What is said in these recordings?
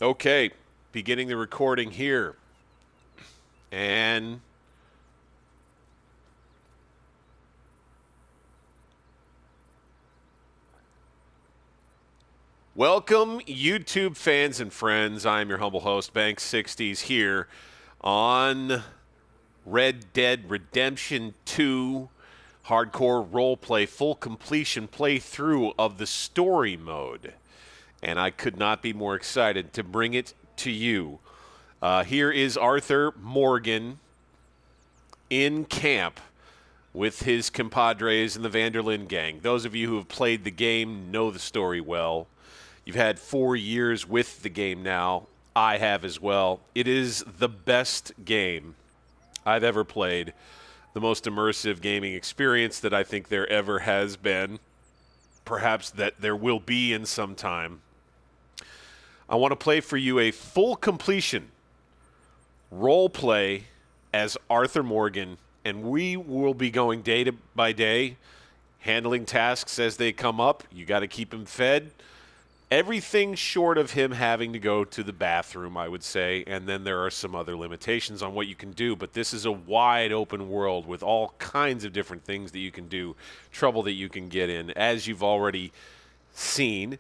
Okay, beginning the recording here. And welcome, YouTube fans and friends. I'm your humble host, Bank60s, here on Red Dead Redemption 2 hardcore roleplay, full completion playthrough of the story mode. And I could not be more excited to bring it to you. Here is Arthur Morgan in camp with his compadres in the Van Der Linde gang. Those of you who have played the game know the story well. You've had 4 years with the game now. I have as well. It is the best game I've ever played, the most immersive gaming experience that I think there ever has been, perhaps that there will be in some time. I want to play for you a full completion role play as Arthur Morgan, and we will be going day by day, handling tasks as they come up. You got to keep him fed. Everything short of him having to go to the bathroom, I would say, and then there are some other limitations on what you can do, but this is a wide open world with all kinds of different things that you can do, trouble that you can get in, as you've already seen.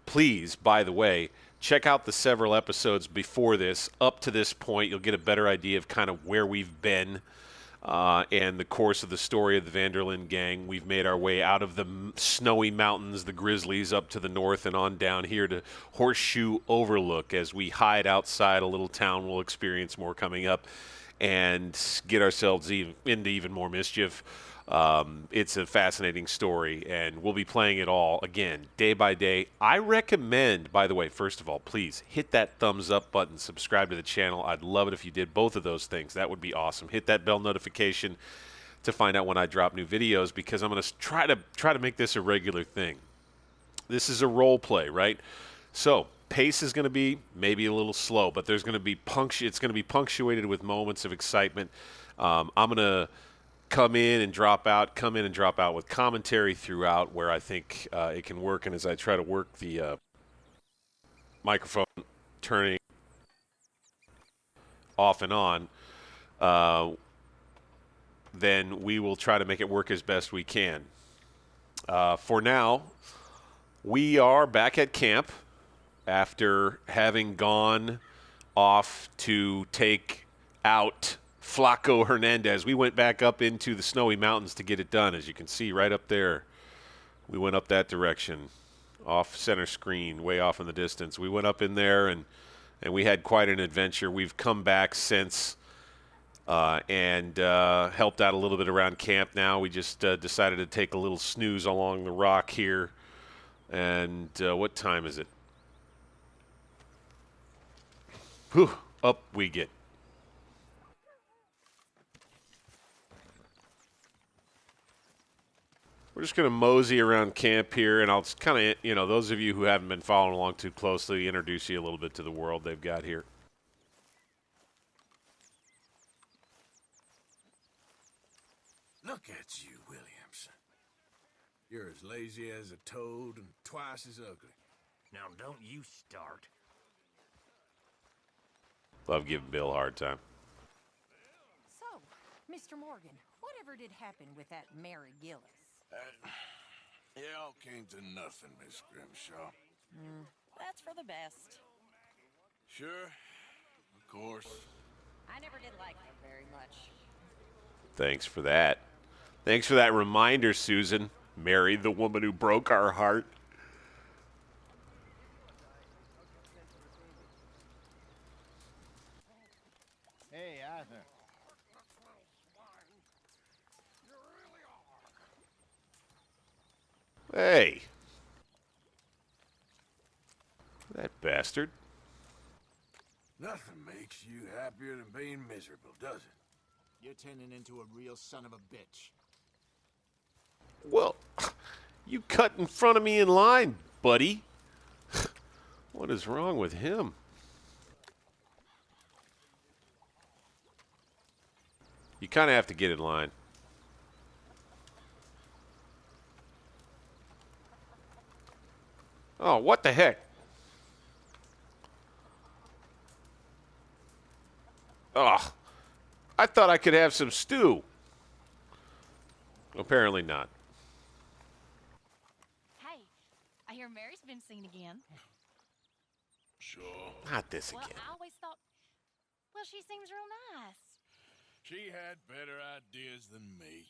Please, by the way, check out the several episodes before this. Up to this point, you'll get a better idea of kind of where we've been and the course of the story of the Van Der Linde gang. We've made our way out of the snowy mountains, the Grizzlies, up to the north and on down here to Horseshoe Overlook as we hide outside a little town. We'll experience more coming up and get ourselves into even more mischief. It's a fascinating story, and we'll be playing it all, again, day by day. I recommend, by the way, first of all, please hit that thumbs up button, subscribe to the channel. I'd love it if you did both of those things. That would be awesome. Hit that bell notification to find out when I drop new videos, because I'm going to try to make this a regular thing. This is a role play, right? So pace is going to be maybe a little slow, but there's going to be it's going to be punctuated with moments of excitement. I'm going to come in and drop out with commentary throughout where I think it can work. And as I try to work the microphone turning off and on, then we will try to make it work as best we can. For now, we are back at camp after having gone off to take out Flaco Hernandez. We went back up into the snowy mountains to get it done, as you can see right up there. We went up that direction, off center screen, way off in the distance. We went up in there, and we had quite an adventure. We've come back since and helped out a little bit around camp now. We just decided to take a little snooze along the rock here. And what time is it? Whew, up we get. We're just going to mosey around camp here, and I'll kind of, those of you who haven't been following along too closely, introduce you a little bit to the world they've got here. Look at you, Williamson. You're as lazy as a toad and twice as ugly. Now don't you start. Love giving Bill a hard time. So, Mr. Morgan, whatever did happen with that Mary Gillis? It all came to nothing, Miss Grimshaw. That's for the best. Sure, of course. I never did like her very much. Thanks for that. Thanks for that reminder, Susan. Mary, the woman who broke our heart. Hey, Arthur. Hey. That bastard. Nothing makes you happier than being miserable, does it? You're turning into a real son of a bitch. Well, you cut in front of me in line, buddy. What is wrong with him? You kind of have to get in line. Oh, what the heck? Ugh. I thought I could have some stew. Apparently not. Hey, I hear Mary's been seen again. Sure. Not this Well, again. I always thought, well, she seems real nice. She had better ideas than me.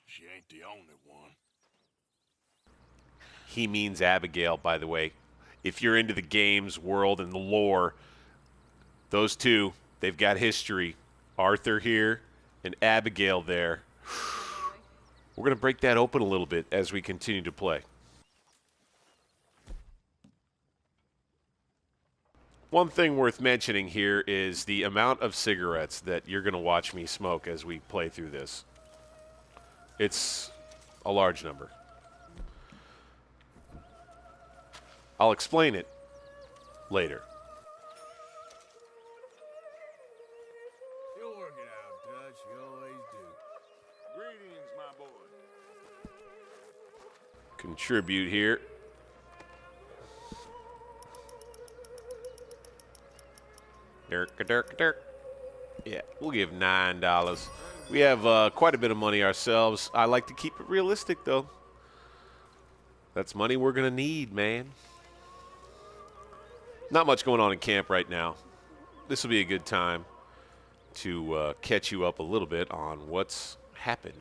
She ain't the only one. He means Abigail, by the way. If you're into the games world and the lore, those two, they've got history. Arthur here and Abigail there. We're going to break that open a little bit as we continue to play. One thing worth mentioning here is the amount of cigarettes that you're going to watch me smoke as we play through this. It's a large number. I'll explain it later. You'll work it out, Dutch. You always do. Greetings, my boy. Contribute here. Dirk. Yeah, we'll give $9. We have quite a bit of money ourselves. I like to keep it realistic, though. That's money we're going to need, man. Not much going on in camp right now. This will be a good time to catch you up a little bit on what's happened.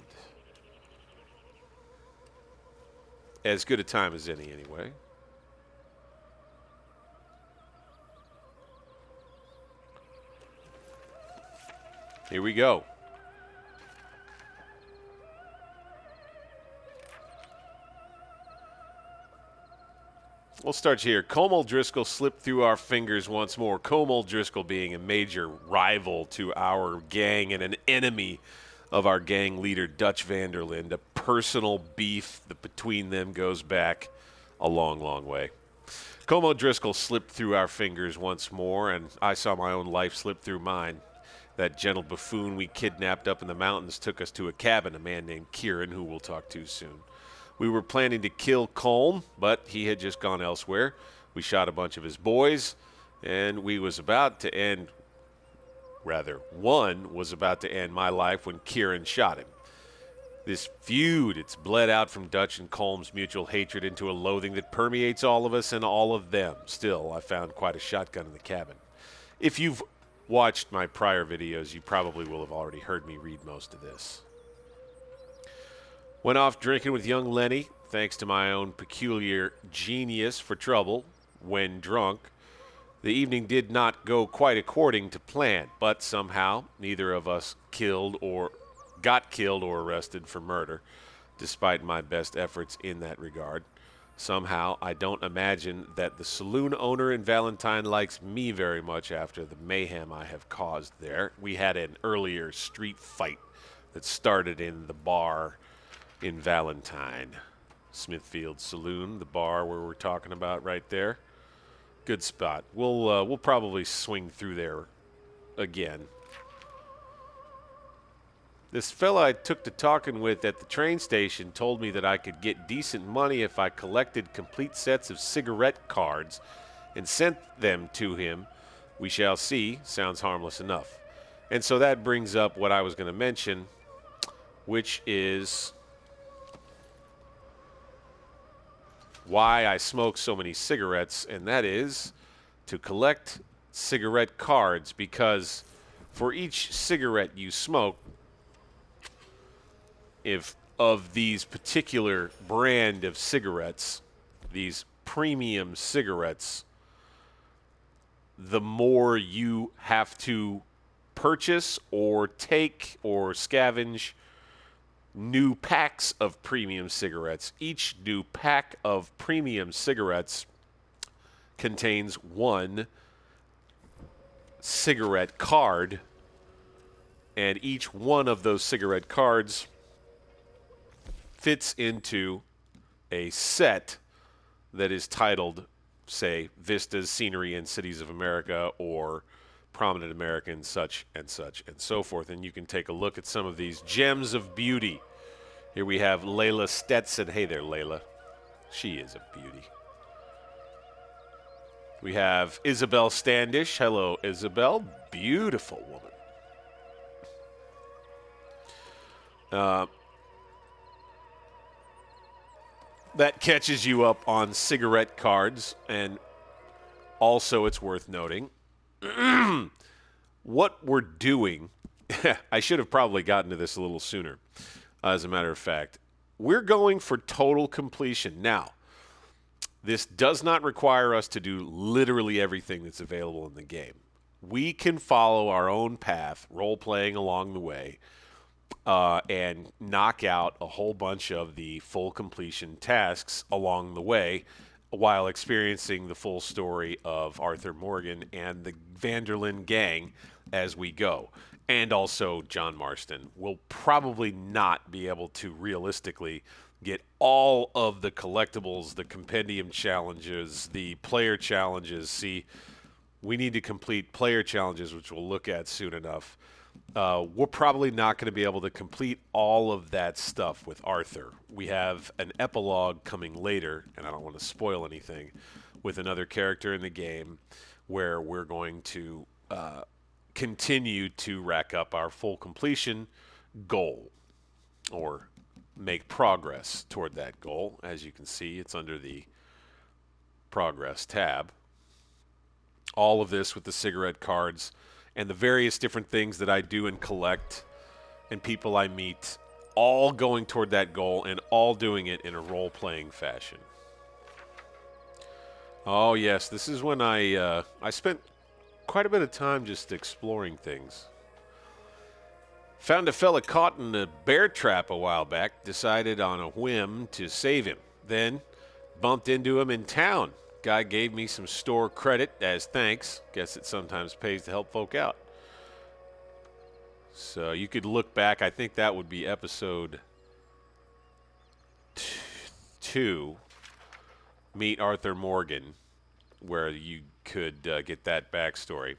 As good a time as any, anyway. Here we go. We'll start here. Colm O'Driscoll slipped through our fingers once more. Colm O'Driscoll being a major rival to our gang and an enemy of our gang leader, Dutch Van Der Linde. A personal beef that between them goes back a long, long way. Colm O'Driscoll slipped through our fingers once more, and I saw my own life slip through mine. That gentle buffoon we kidnapped up in the mountains took us to a cabin, a man named Kieran, who we'll talk to soon. We were planning to kill Colm, but he had just gone elsewhere. We shot a bunch of his boys, and one was about to end my life when Kieran shot him. This feud, it's bled out from Dutch and Colm's mutual hatred into a loathing that permeates all of us and all of them. Still, I found quite a shotgun in the cabin. If you've watched my prior videos, you probably will have already heard me read most of this. Went off drinking with young Lenny, thanks to my own peculiar genius for trouble when drunk. The evening did not go quite according to plan, but somehow neither of us got killed or arrested for murder, despite my best efforts in that regard. Somehow, I don't imagine that the saloon owner in Valentine likes me very much after the mayhem I have caused there. We had an earlier street fight that started in the bar in Valentine. Smithfield Saloon, the bar where we're talking about right there. Good spot. We'll probably swing through there again. This fella I took to talking with at the train station told me that I could get decent money if I collected complete sets of cigarette cards and sent them to him. We shall see. Sounds harmless enough. And so that brings up what I was going to mention, which is why I smoke so many cigarettes, and that is to collect cigarette cards, because for each cigarette you smoke, if of these particular brand of cigarettes, these premium cigarettes, the more you have to purchase or take or scavenge new packs of premium cigarettes. Each new pack of premium cigarettes contains one cigarette card, and each one of those cigarette cards fits into a set that is titled, say, Vistas, Scenery, and Cities of America, or Prominent Americans, such and so forth. And you can take a look at some of these gems of beauty. Here we have Layla Stetson. Hey there, Layla. She is a beauty. We have Isabel Standish. Hello, Isabel. beautiful woman. That catches you up on cigarette cards, and also it's worth noting what we're doing. I should have probably gotten to this a little sooner, as a matter of fact. We're going for total completion. Now, this does not require us to do literally everything that's available in the game. We can follow our own path, role-playing along the way, and knock out a whole bunch of the full completion tasks along the way while experiencing the full story of Arthur Morgan and the Van Der Linde gang as we go. And also John Marston. We'll probably not be able to realistically get all of the collectibles, the compendium challenges, the player challenges. See, we need to complete player challenges, which we'll look at soon enough. We're probably not going to be able to complete all of that stuff with Arthur. We have an epilogue coming later, and I don't want to spoil anything, with another character in the game where we're going to continue to rack up our full completion goal or make progress toward that goal. As you can see, it's under the progress tab. All of this with the cigarette cards and the various different things that I do and collect and people I meet, all going toward that goal and all doing it in a role-playing fashion. Oh, yes, this is when I spent quite a bit of time just exploring things. Found a fella caught in a bear trap a while back, decided on a whim to save him. Then bumped into him in town. Guy gave me some store credit as thanks. Guess it sometimes pays to help folk out. So you could look back. I think that would be episode 2, Meet Arthur Morgan, where you could get that backstory.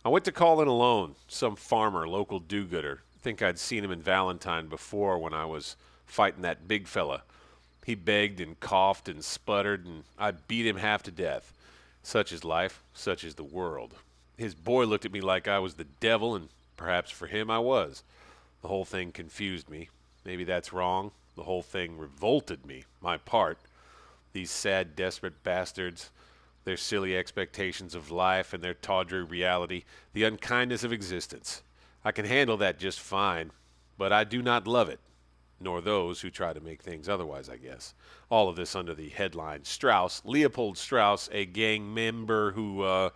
I went to call in alone, some farmer, local do-gooder. Think I'd seen him in Valentine before when I was fighting that big fella. He begged and coughed and sputtered, and I beat him half to death. Such is life, such is the world. His boy looked at me like I was the devil, and perhaps for him I was. The whole thing confused me. Maybe that's wrong. The whole thing revolted me, my part. These sad, desperate bastards, their silly expectations of life and their tawdry reality, the unkindness of existence. I can handle that just fine, but I do not love it. Nor those who try to make things otherwise, I guess. All of this under the headline, Leopold Strauss, a gang member who,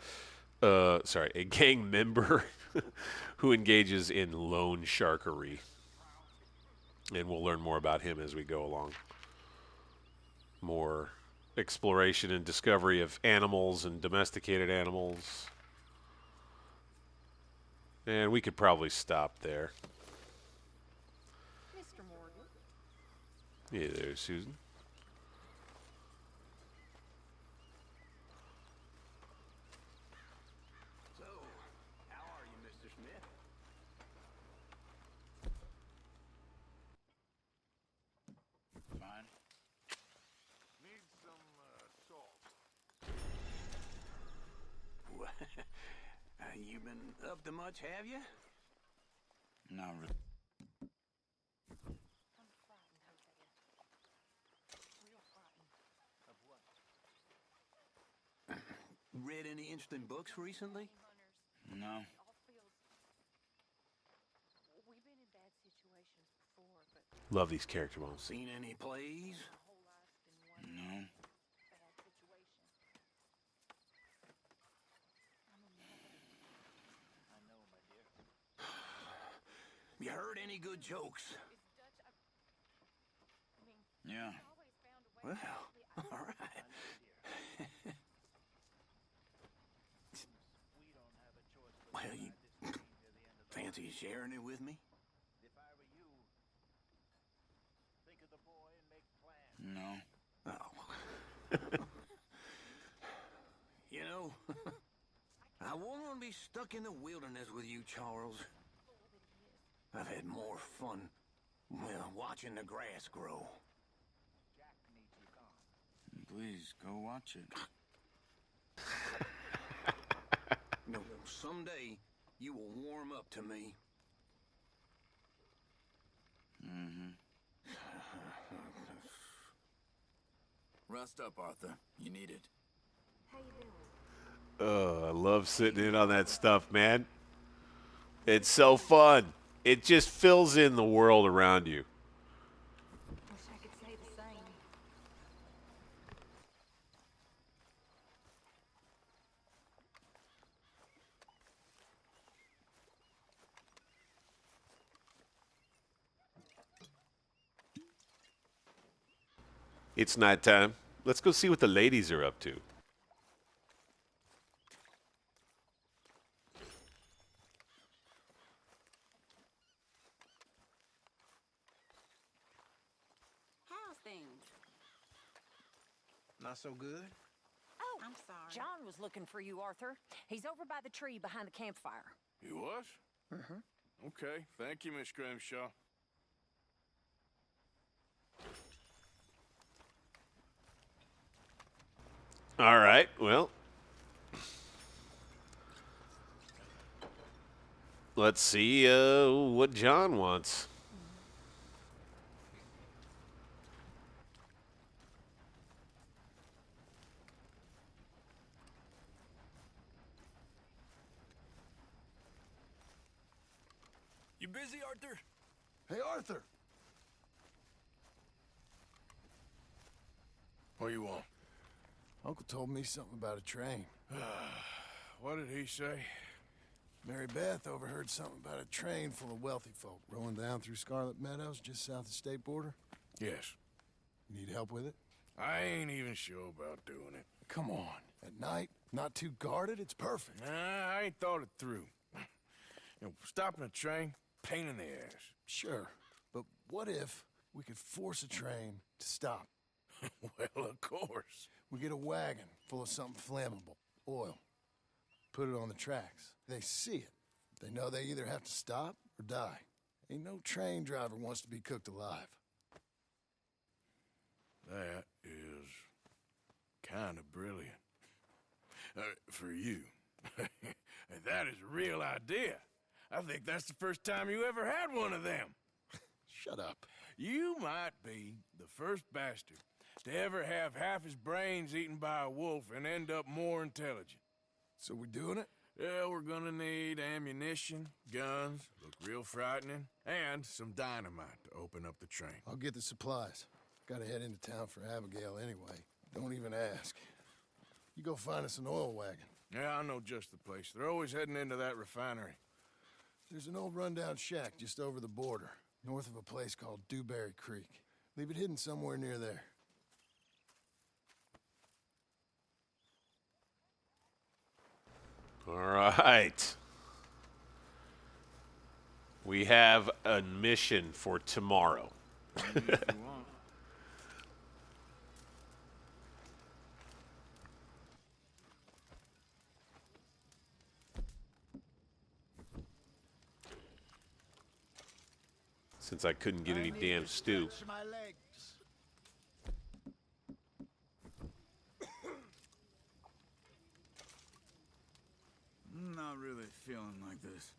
who engages in loan sharkery. And we'll learn more about him as we go along. More exploration and discovery of animals and domesticated animals. And we could probably stop there. Hey there, Susan. So, how are you, Mr. Smith? Fine. Need some salt. You been up to much, have you? Not really. Read any interesting books recently? No. Love these character moments. Seen any plays? No. You heard any good jokes? Yeah. Well, all right. Well, you fancy sharing it with me? No. Oh. You know, I won't want to be stuck in the wilderness with you, Charles. I've had more fun, well, watching the grass grow. Please, go watch it. No, Someday, you will warm up to me. Rest up, Arthur. You need it. Oh, I love sitting in on that stuff, man. It's so fun. It just fills in the world around you. Wish I could say the same. It's nighttime. Let's go see what the ladies are up to. How's things? Not so good? Oh, I'm sorry. John was looking for you, Arthur. He's over by the tree behind the campfire. He was? Mm-hmm. Okay. Thank you, Miss Grimshaw. All right, well. Let's see what John wants. You busy, Arthur? Hey, Arthur! What do you want? Uncle told me something about a train. What did he say? Mary Beth overheard something about a train full of wealthy folk rolling down through Scarlet Meadows just south of the state border. Yes. Need help with it? I ain't even sure about doing it. Come on. At night, not too guarded, it's perfect. Nah, I ain't thought it through. You know, stopping a train, pain in the ass. Sure, but what if we could force a train to stop? Well, of course. We get a wagon full of something flammable, oil. Put it on the tracks. They see it. They know they either have to stop or die. Ain't no train driver wants to be cooked alive. That is kind of brilliant. For you. That is a real idea. I think that's the first time you ever had one of them. Shut up. You might be the first bastard to ever have half his brains eaten by a wolf and end up more intelligent. So we doing it? Yeah, we're gonna need ammunition, guns, look real frightening, and some dynamite to open up the train. I'll get the supplies. Gotta head into town for Abigail anyway. Don't even ask. You go find us an oil wagon. Yeah, I know just the place. They're always heading into that refinery. There's an old rundown shack just over the border, north of a place called Dewberry Creek. Leave it hidden somewhere near there. All right. We have a mission for tomorrow. Since I couldn't get any damn stew. My legs. Not really feeling like this.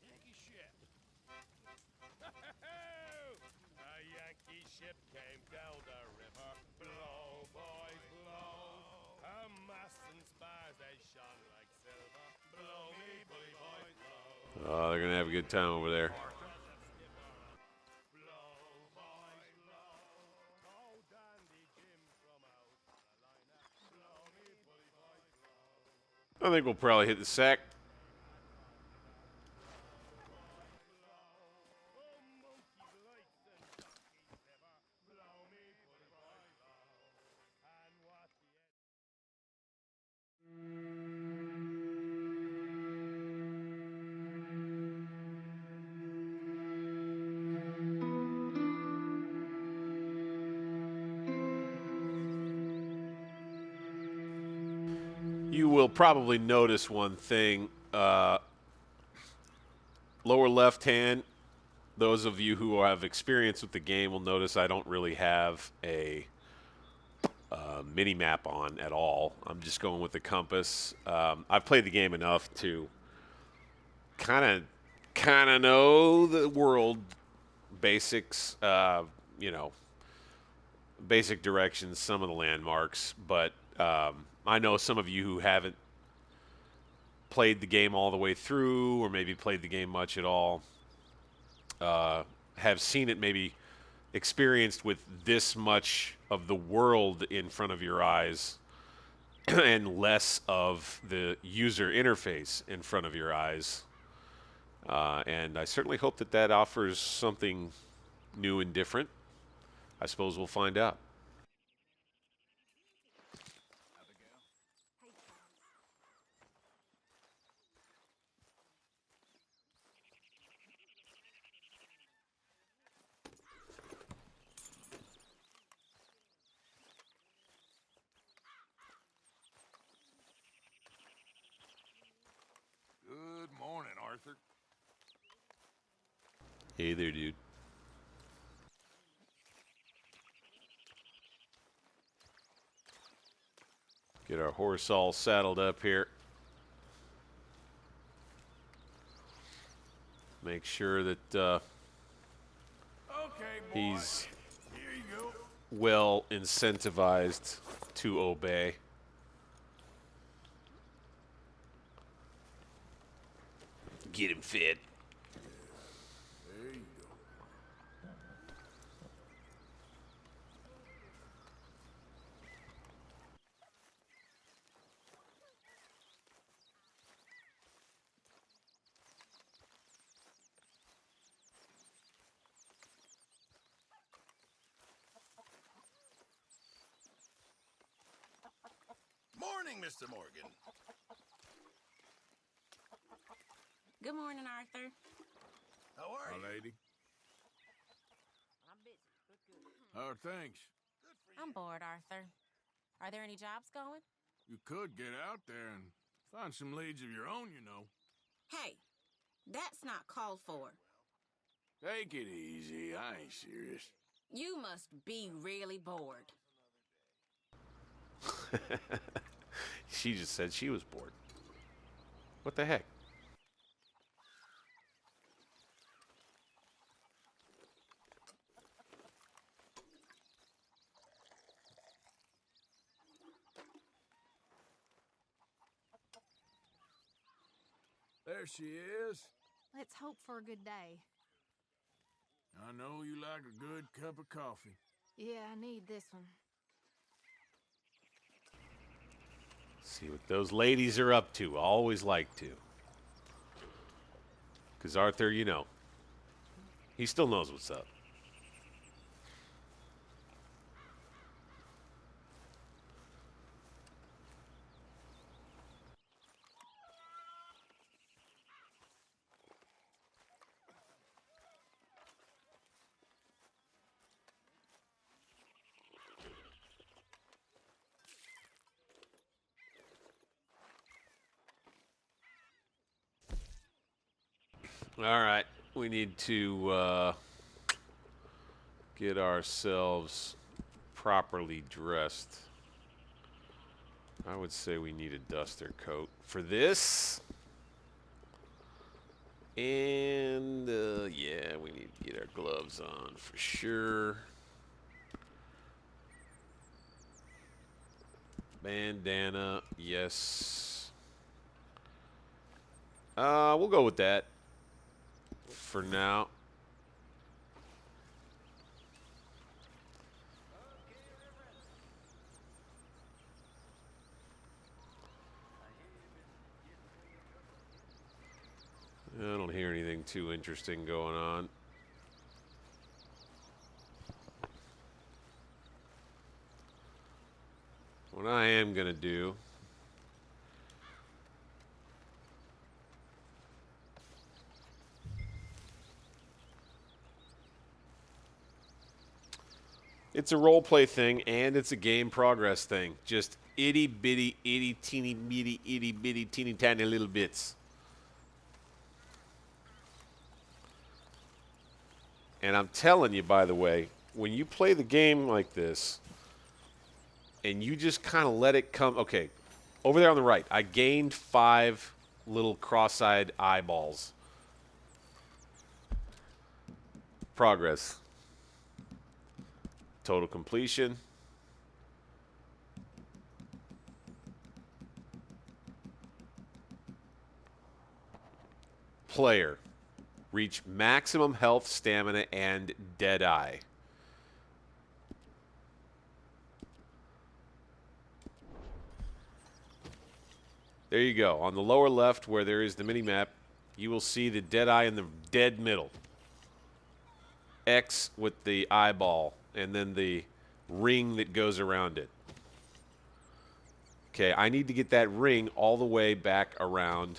Yankee ship. A Yankee ship came down the river. Blow, boys, blow. Her masts and spars, they shone like silver. Blow me, bully boys, blow. Oh, they're going to have a good time over there. I think we'll probably hit the sack. You will probably notice one thing. Lower left hand, those of you who have experience with the game will notice I don't really have a mini map on at all. I'm just going with the compass. I've played the game enough to kind of know the world basics, basic directions, some of the landmarks, but I know some of you who haven't played the game all the way through, or maybe played the game much at all, have seen it, maybe experienced with this much of the world in front of your eyes and less of the user interface in front of your eyes. And I certainly hope that that offers something new and different. I suppose we'll find out. Good morning, Arthur. Hey there, dude. Get our horse all saddled up here. Make sure that Okay, boy. he's Here you go. well incentivized to obey. Get him fed. There you go. Morning, Mr. Morgan. Good morning, Arthur. How are you, lady? I'm busy, but good. Oh, thanks. I'm bored, Arthur. Are there any jobs going? You could get out there and find some leads of your own, you know. Hey, that's not called for. Take it easy. I ain't serious. You must be really bored. She just said she was bored. What the heck? There she is. Let's hope for a good day. I know you like a good cup of coffee. Yeah, I need this one. See what those ladies are up to. Always like to. Because Arthur, you know, he still knows what's up. All right, we need to get ourselves properly dressed. I would say we need a duster coat for this. And, yeah, we need to get our gloves on for sure. Bandana, yes. We'll go with that for now. I don't hear anything too interesting going on. What I am going to do it's a role play thing and it's a game progress thing. Just itty bitty, itty teeny bitty, itty bitty, teeny tiny little bits. And I'm telling you, by the way, when you play the game like this, and you just kind of let it come. Okay, over there on the right, I gained 5 little cross-eyed eyeballs. Progress. Total completion. Player. Reach maximum health, stamina, and dead eye. There you go. On the lower left where there is the mini-map, you will see the dead eye in the dead middle. X with the eyeball, and then the ring that goes around it. Okay, I need to get that ring all the way back around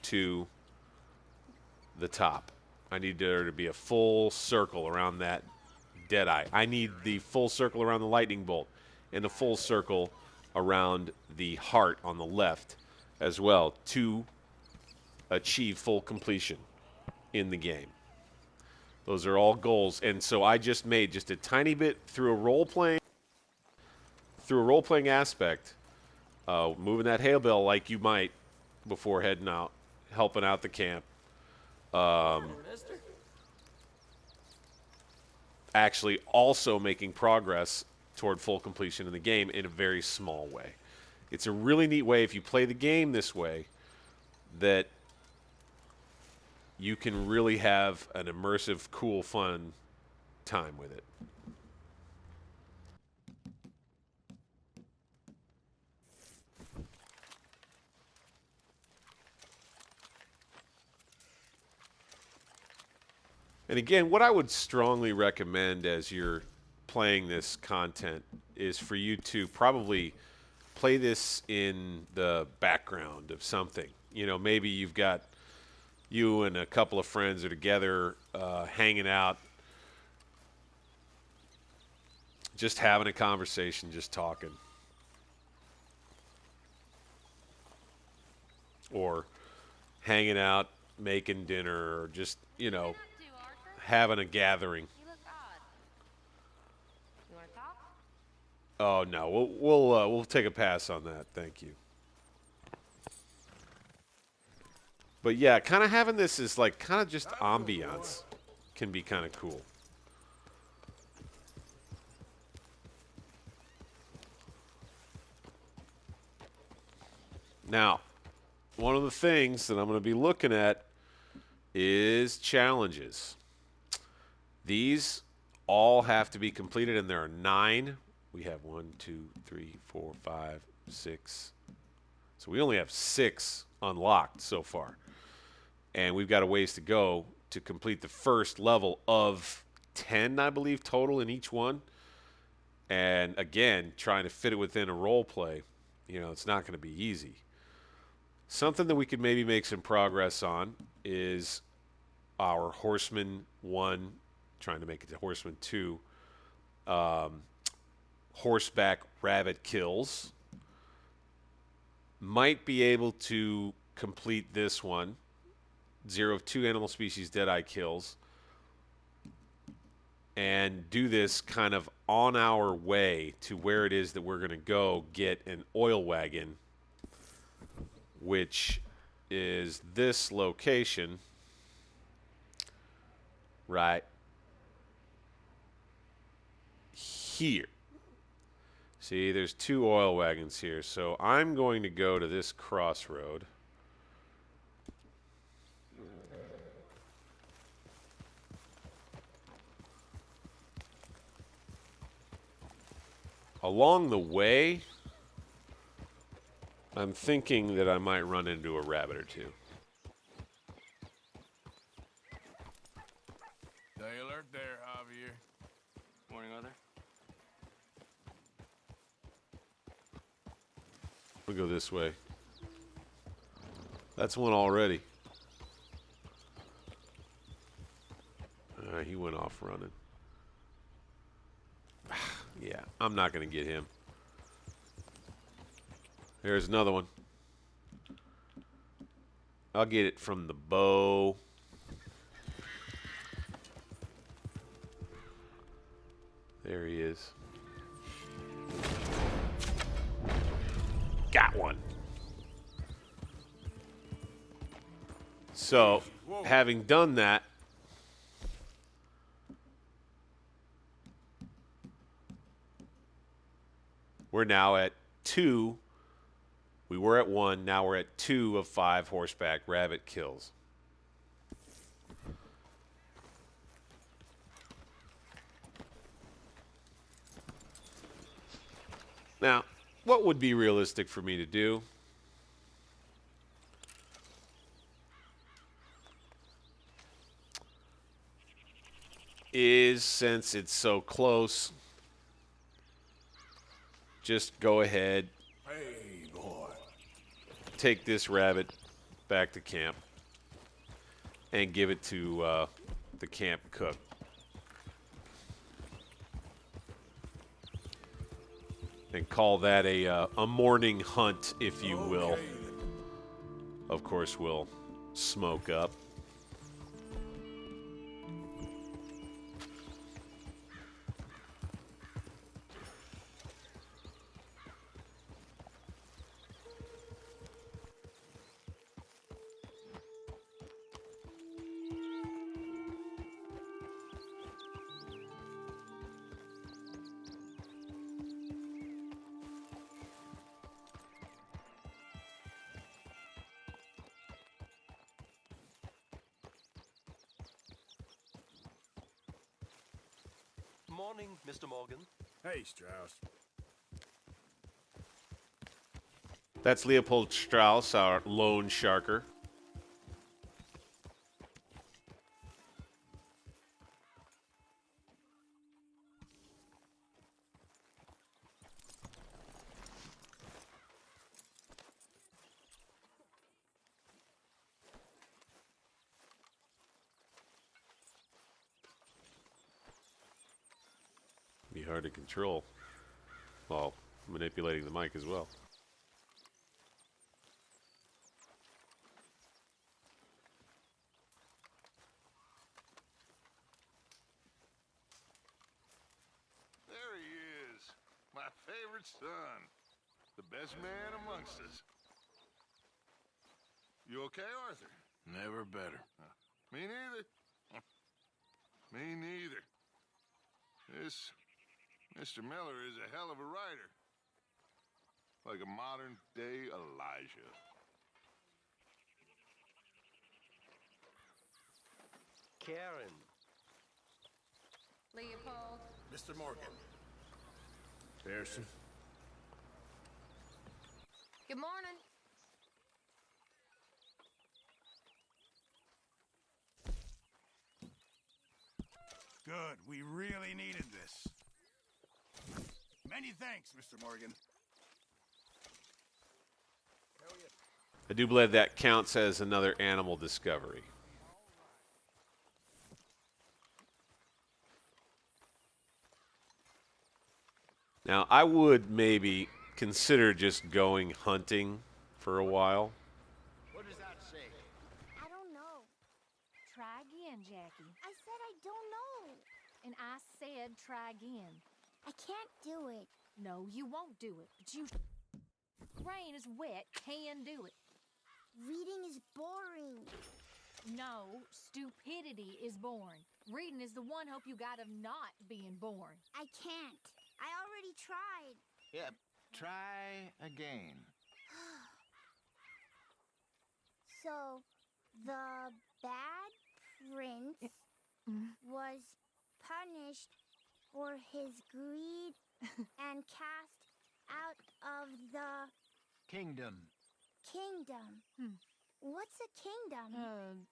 to the top. I need there to be a full circle around that dead eye. I need the full circle around the lightning bolt and a full circle around the heart on the left as well to achieve full completion in the game. Those are all goals, and so I just made just a tiny bit through a role-playing aspect, moving that hay bale like you might before heading out, helping out the camp. Actually also making progress toward full completion in the game in a very small way. It's a really neat way, if you play the game this way, that you can really have an immersive, cool, fun time with it. And again, what I would strongly recommend as you're playing this content is for you to probably play this in the background of something. You know, maybe you've got you and a couple of friends are together hanging out, just having a conversation, just talking. Or hanging out, making dinner, or just, you know, having a gathering. You look odd. You want to talk? Oh no, we'll take a pass on that. Thank you. But yeah, kind of having this is like kind of just ambiance can be kind of cool. Now, one of the things that I'm going to be looking at is challenges. These all have to be completed, and there are 9. We have 1, 2, 3, 4, 5, 6. So we only have 6 unlocked so far. And we've got a ways to go to complete the first level of 10, I believe, total in each one. And again, trying to fit it within a role play, you know, it's not going to be easy. Something that we could maybe make some progress on is our Horseman 1, trying to make it to Horseman 2, horseback rabbit kills. Might be able to complete this one, 0 of 2 animal species dead-eye kills, and do this kind of on our way to where it is that we're going to go get an oil wagon, which is this location right here. See, there's 2 oil wagons here, so I'm going to go to this crossroad. Along the way, I'm thinking that I might run into a rabbit or 2. Stay alert there, Javier. Morning, Arthur. We'll go this way. That's one already. He went off running. Yeah, I'm not going to get him. There's another one. I'll get it from the bow. There he is. that one. So, having done that, we're now at 2. We were at 1. Now we're at 2 of 5 horseback rabbit kills. Now, what would be realistic for me to do? Is, since it's so close, just go ahead, Hey, boy. take this rabbit back to camp and give it to the camp cook. And call that a morning hunt, if you will. Okay. Of course, we'll smoke up. Morning, Mr. Morgan. Hey, Strauss. That's Leopold Strauss, our lone sharker. Be hard to control while manipulating the mic as well. There he is. My favorite son. The best man amongst us. You okay, Arthur? Never better. Me neither. Me neither. This Mr. Miller is a hell of a writer. Like a modern-day Elijah. Karen. Leopold. Mr. Morgan. Pearson. Good morning. Good. We really needed this. Many thanks, Mr. Morgan. I do believe that counts as another animal discovery. Now, I would maybe consider just going hunting for a while. What does that say? I don't know. Try again, Jackie. I said I don't know. And I said try again. I can't do it. No, you won't do it. But you... Rain is wet, can do it. Reading is boring. No, stupidity is born. Reading is the one hope you got of not being born. I can't. I already tried. Yep, try again. So, the bad prince was punished for his greed and cast out of the Kingdom. kingdom. What's a kingdom?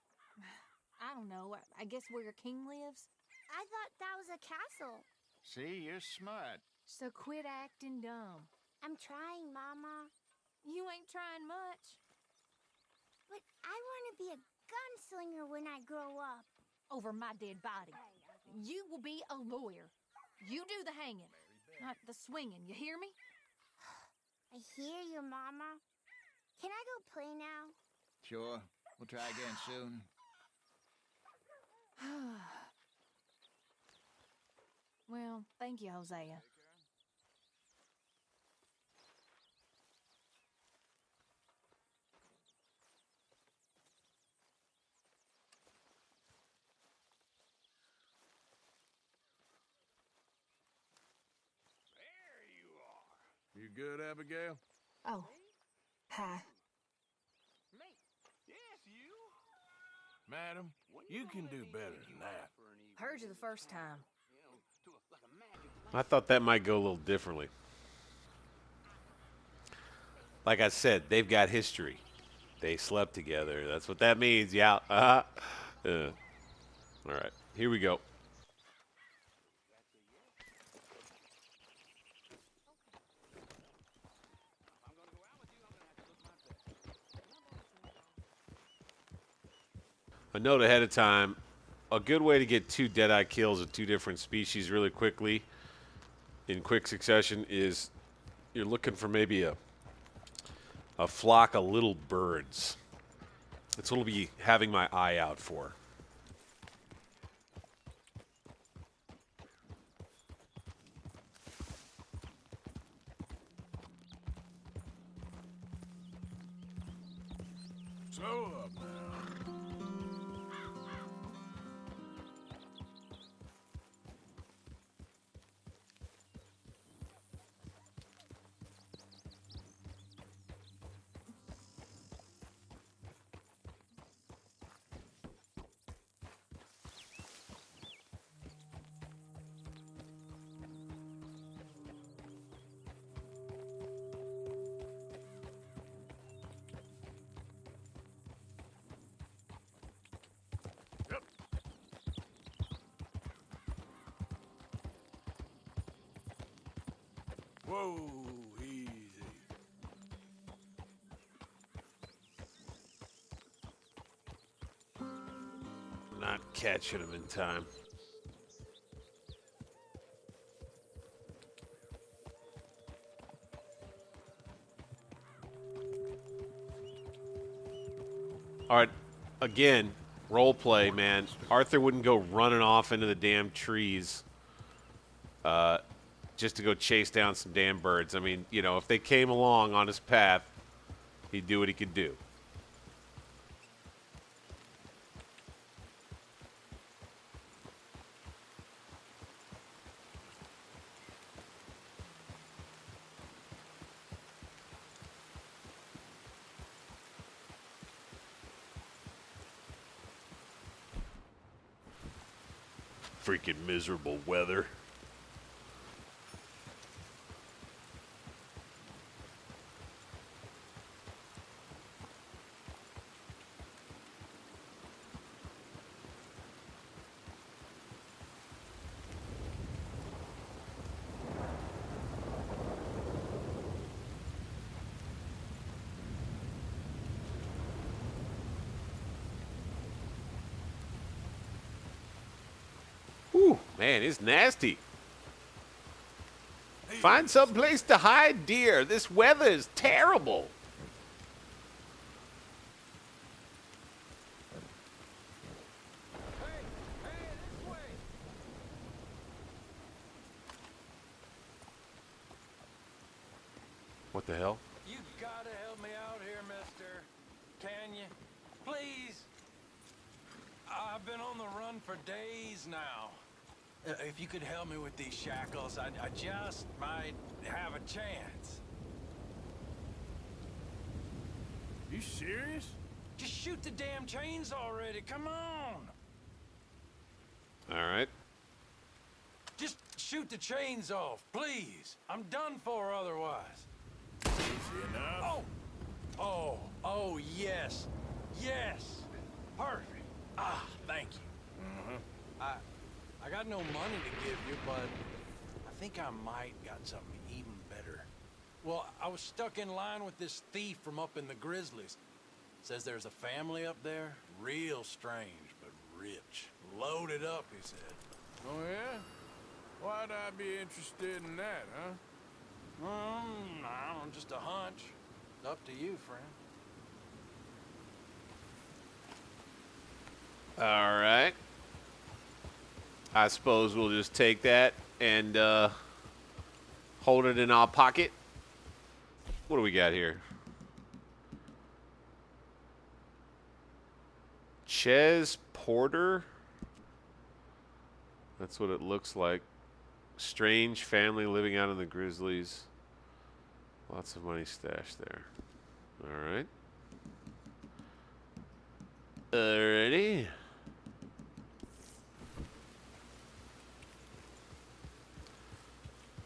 I don't know. I guess where your king lives? I thought that was a castle. See, you're smart. So quit acting dumb. I'm trying, Mama. You ain't trying much. But I want to be a gunslinger when I grow up. Over my dead body. You will be a lawyer. You do the hanging, not the swinging. You hear me? I hear you, Mama. Can I go play now? Sure. We'll try again soon. Well, thank you, Hosea. good, Abigail? Oh, hi. Madam, you can do better than that. Heard you the first time. I thought that might go a little differently. Like I said, they've got history. They slept together. That's what that means. Yeah. All right. Here we go. A note ahead of time. A good way to get 2 deadeye kills of 2 different species really quickly in quick succession is you're looking for maybe a flock of little birds. That's what I'll be having my eye out for. So up now. Whoa, easy. Not catching them in time. All right, again, role play, man. Arthur wouldn't go running off into the damn trees just to go chase down some damn birds. I mean, you know, if they came along on his path, he'd do what he could do. Freaking miserable weather. Whew, man, it's nasty. Find some place to hide, dear. This weather is terrible. What the hell? You gotta help me out here, mister. Can you? Please? I've been on the run for days now. If you could help me with these shackles, I just might have a chance. You serious? Just shoot the damn chains already, come on! All right. Just shoot the chains off, please. I'm done for otherwise. Easy enough. Oh, yes. Yes. Perfect. Ah, thank you. I got no money to give you, but I think I might got something even better. Well, I was stuck in line with this thief from up in the Grizzlies. Says there's a family up there, real strange, but rich. Loaded up, he said. Oh, yeah? Why'd I be interested in that, huh? I don't know, just a hunch. Up to you, friend. All right. I suppose we'll just take that and hold it in our pocket. What do we got here? Ches Porter. That's what it looks like. Strange family living out in the Grizzlies. Lots of money stashed there. All right. Alrighty.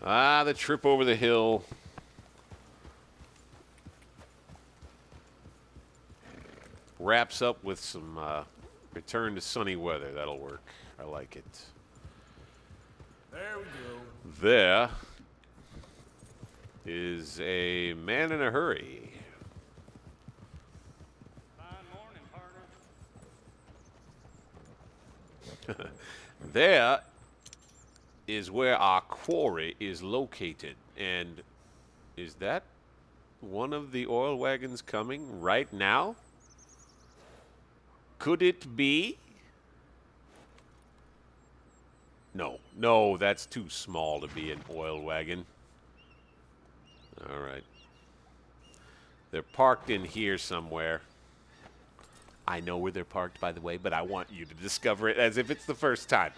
Ah, the trip over the hill. Wraps up with some return to sunny weather. That'll work. I like it. There we go. There is a man in a hurry. There is where our quarry is located. And is that one of the oil wagons coming right now? Could it be? No. No, that's too small to be an oil wagon. All right. They're parked in here somewhere. I know where they're parked, by the way, but I want you to discover it as if it's the first time.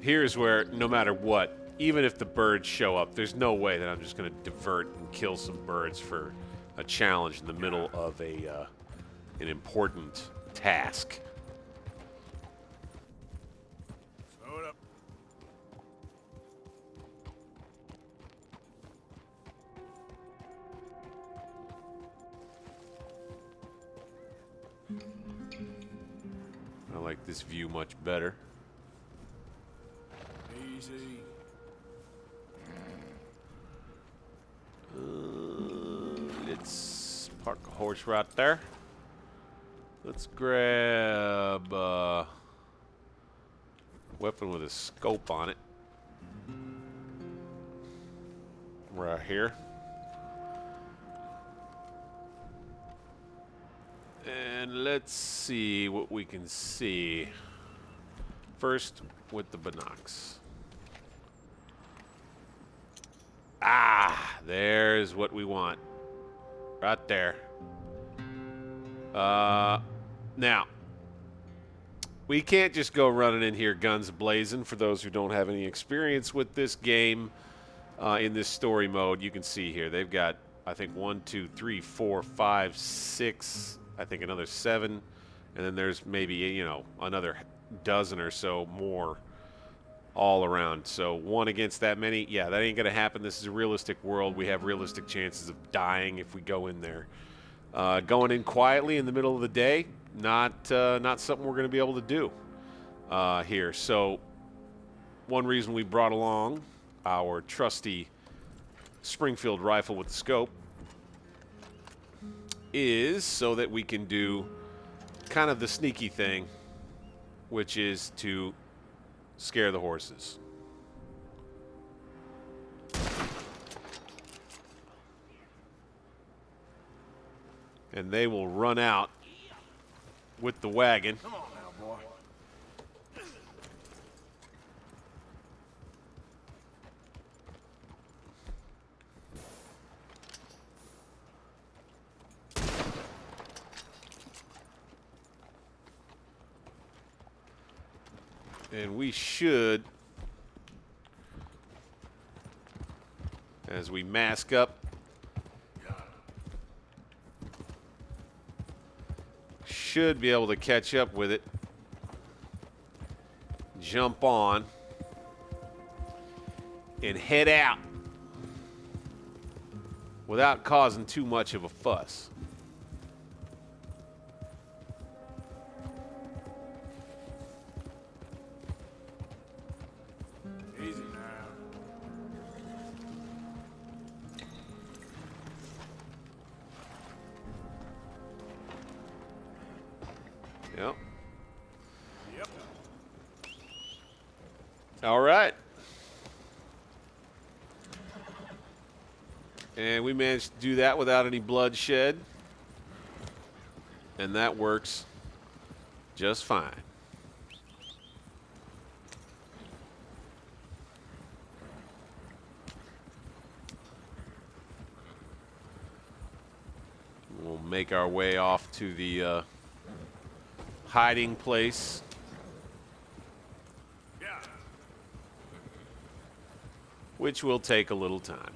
Here's where, no matter what, even if the birds show up, there's no way that I'm just going to divert and kill some birds for a challenge in the middle of an important task. Slow it up. I like this view much better. Easy. Let's park a horse right there. Let's grab a weapon with a scope on it. Right here. And let's see what we can see. First, with the binocs. Ah, there's what we want. Right there. Now, we can't just go running in here guns blazing. For those who don't have any experience with this game, in this story mode, you can see here they've got, I think, 1, 2, 3, 4, 5, 6, I think another 7, and then there's maybe, you know, another dozen or so more all around. So one against that many, yeah, that ain't gonna happen. This is a realistic world. We have realistic chances of dying if we go in there. Going in quietly in the middle of the day, not something we're gonna be able to do here. So one reason we brought along our trusty Springfield rifle with the scope is so that we can do kind of the sneaky thing, which is to scare the horses. And they will run out with the wagon. Come on now, boy. And we should, as we mask up, should be able to catch up with it, jump on, and head out without causing too much of a fuss. Easy now. Yep. Yep. All right. And we managed to do that without any bloodshed. And that works just fine. We'll make our way off to the hiding place. Which will take a little time.